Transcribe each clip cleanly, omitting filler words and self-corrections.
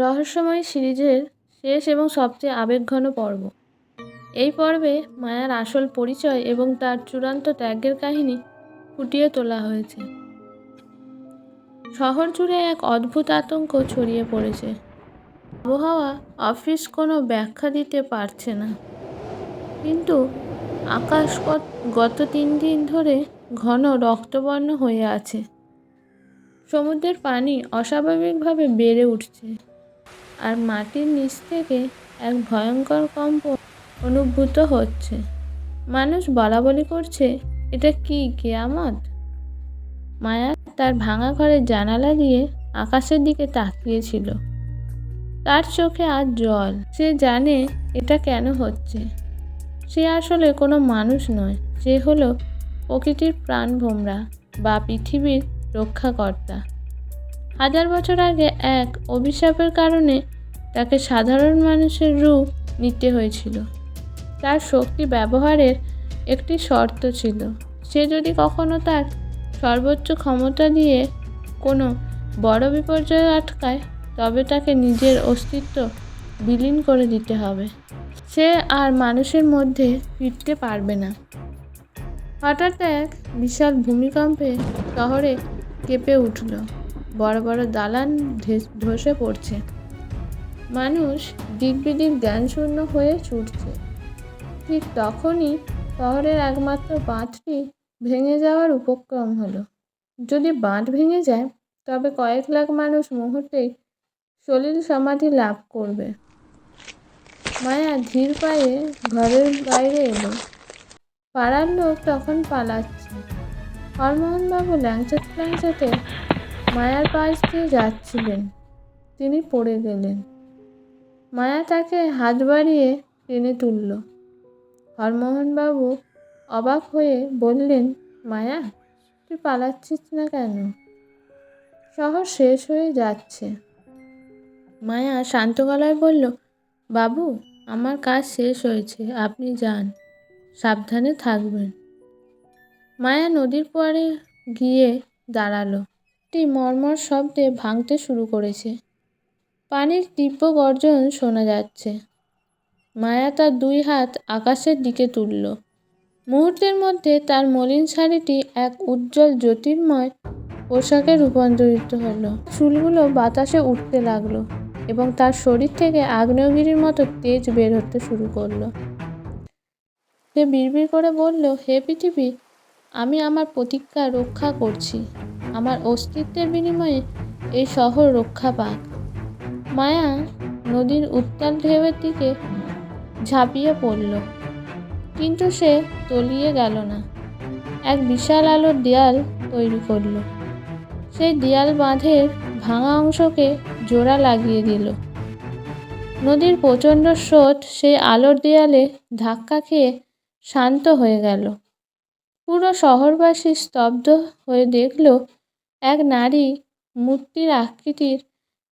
রহস্যময় সিরিজের শেষ এবং সবচেয়ে আবেগঘন পর্ব। এই পর্বে মায়ার আসল পরিচয় এবং তার চূড়ান্ত ত্যাগের কাহিনী ফুটিয়ে তোলা হয়েছে। শহর জুড়ে এক অদ্ভুত আতঙ্ক ছড়িয়ে পড়েছে। আবহাওয়া অফিস কোনো ব্যাখ্যা দিতে পারছে না, কিন্তু আকাশ গত 3 দিন ধরে ঘন রক্তবর্ণ হয়ে আছে। সমুদ্রের পানি অস্বাভাবিকভাবে বেড়ে উঠছে, আর মাটির নিচ থেকে এক ভয়ঙ্কর কম্প অনুভূত হচ্ছে। মানুষ বলাবলি করছে, এটা কি কিয়ামত? মায়া তার ভাঙা ঘরের জানালা দিয়ে আকাশের দিকে তাকিয়েছিল। তার চোখে আজ জল। সে জানে এটা কেন হচ্ছে। সে আসলে কোনো মানুষ নয়, সে হলো প্রকৃতির প্রাণভোমরা বা পৃথিবীর রক্ষাকর্তা। 1000 বছর আগে এক অভিশাপের কারণে তাকে সাধারণ মানুষের রূপ নিতে হয়েছিল। তার শক্তি ব্যবহারের একটি শর্ত ছিল, সে যদি কখনো তার সর্বোচ্চ ক্ষমতা দিয়ে কোনো বড় বিপর্যয় আটকায়, তবে তাকে নিজের অস্তিত্ব বিলীন করে দিতে হবে। সে আর মানুষের মধ্যে ফিরতে পারবে না। হঠাৎ এক বিশাল ভূমিকম্পে শহরে কেঁপে উঠল। বড় বড় দালান ধসে পড়ছে। মানুষ দিকবিদিক জ্ঞানশূন্য হয়ে ছুটছে। ঠিক তখনই শহরের একমাত্র বাঁধটি ভেঙে যাওয়ার উপক্রম হলো। যদি বাঁধ ভেঙে যায়, তবে কয়েক লাখ মানুষ মুহূর্তেই সলিল সমাধি লাভ করবে। মায়া ধীর পায়ে ঘরের বাইরে এলো। পাড়ার লোক তখন পালাচ্ছে। হরমোহনবাবু ল্যাংচাতে মায়ার পাশ দিয়ে যাচ্ছিলেন। তিনি পড়ে গেলেন। মায়া তাকে হাত বাড়িয়ে টেনে তুলল। হরমোহনবাবু অবাক হয়ে বললেন, মায়া, তুই পালাচ্ছিস না কেন? শহর শেষ হয়ে যাচ্ছে। মায়া শান্ত গলায় বলল, বাবু, আমার কাজ শেষ হয়েছে, আপনি যান, সাবধানে থাকবেন। মায়া নদীর পাড়ে গিয়ে দাঁড়ালো। একটি মর্মর শব্দে ভাঙতে শুরু করেছে। পানির তীব্র গর্জন শোনা যাচ্ছে। মায়া তার 2 হাত আকাশের দিকে তুলল। মুহূর্তের মধ্যে তার মলিন শাড়িটি এক উজ্জ্বল জ্যোতির্ময় পোশাকে রূপান্তরিত হলো। চুলগুলো বাতাসে উঠতে লাগলো এবং তার শরীর থেকে আগ্নেয়গিরির মতো তেজ বের হতে শুরু করলো। সে বিড়বিড় করে বলল, হে পৃথিবী, আমি আমার প্রতিজ্ঞা রক্ষা করছি। আমার অস্তিত্বের বিনিময়ে এই শহর রক্ষা পাক। মায়া নদীর উত্তাল ঢেউয়ের দিকে ঝাঁপিয়ে পড়ল, কিন্তু সে তলিয়ে গেল না। এক বিশাল আলোর দেয়াল তৈরি করল। সেই দেয়াল বাঁধের ভাঙা অংশকে জোড়া লাগিয়ে দিল। নদীর প্রচণ্ড স্রোত সেই আলোর দেয়ালে ধাক্কা খেয়ে শান্ত হয়ে গেল। পুরো শহরবাসী স্তব্ধ হয়ে দেখল, এক নারী মূর্তির আকৃতির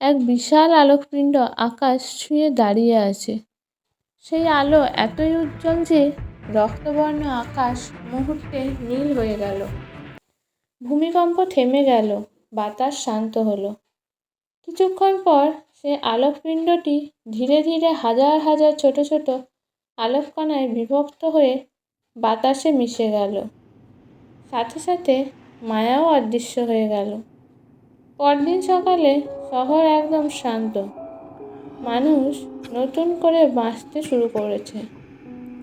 এক বিশাল আলোকপিণ্ড আকাশ ছুঁয়ে দাঁড়িয়ে আছে। সেই আলো এতই উজ্জ্বল যে রক্তবর্ণ আকাশ মুহূর্তে নীল হয়ে গেল। ভূমিকম্প থেমে গেল, বাতাস শান্ত হলো। কিছুক্ষণ পর সেই আলোকপিণ্ডটি ধীরে ধীরে হাজার হাজার ছোট ছোট আলোককণায় বিভক্ত হয়ে বাতাসে মিশে গেল। সাথে সাথে মায়াও অদৃশ্য হয়ে গেল। পরদিন সকালে শহর একদম শান্ত। মানুষ নতুন করে বাঁচতে শুরু করেছে,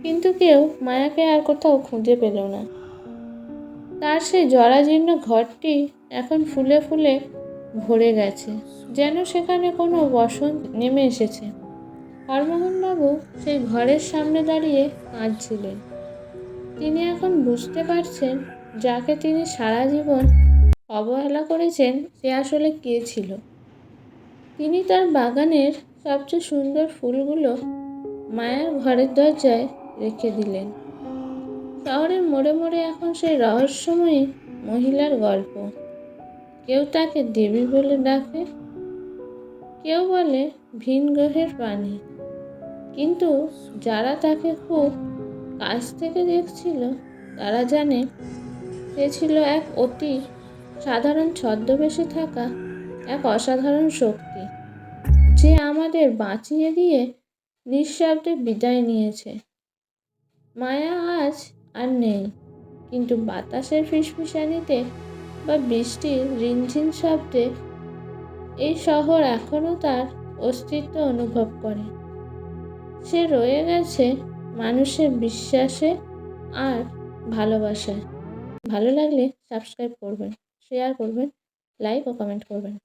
কিন্তু কেউ মায়াকে আর কোথাও খুঁজে পেল না। তার সেই জরাজীর্ণ ঘরটি এখন ফুলে ফুলে ভরে গেছে, যেন সেখানে কোনো বসন্ত নেমে এসেছে। হরমোহনবাবু সেই ঘরের সামনে দাঁড়িয়ে কাঁদছিলেন। তিনি এখন বুঝতে পারছেন, যাকে তিনি সারা জীবন অবহেলা করেছেন, সে আসলে কে ছিল। তিনি তার বাগানের সবচেয়ে সুন্দর ফুলগুলো মায়ার ঘরের দরজায় রেখে দিলেন। শহরের মোড়ে মোড়ে এখন সেই রহস্যময়ী মহিলার গল্প। কেউ তাকে দেবী বলে ডাকে, কেউ বলে ভিন গ্রহের প্রাণী, কিন্তু যারা তাকে খুব কাছ থেকে দেখছিল, তারা জানে সে ছিল এক অতি সাধারণ ছদ্মবেশে থাকা এক অসাধারণ শক্তি, যে আমাদের বাঁচিয়ে দিয়ে নিঃশব্দে বিদায় নিয়েছে। মায়া আজ আর নেই, কিন্তু বাতাসের ফিসফিসানিতে বা বৃষ্টির রিনঝিন শব্দে এই শহর এখনও তার অস্তিত্ব অনুভব করে। সে রয়ে গেছে মানুষের বিশ্বাসে আর ভালোবাসায়। ভালো লাগলে সাবস্ক্রাইব করবেন, শেয়ার করবেন, লাইক ও কমেন্ট করবেন।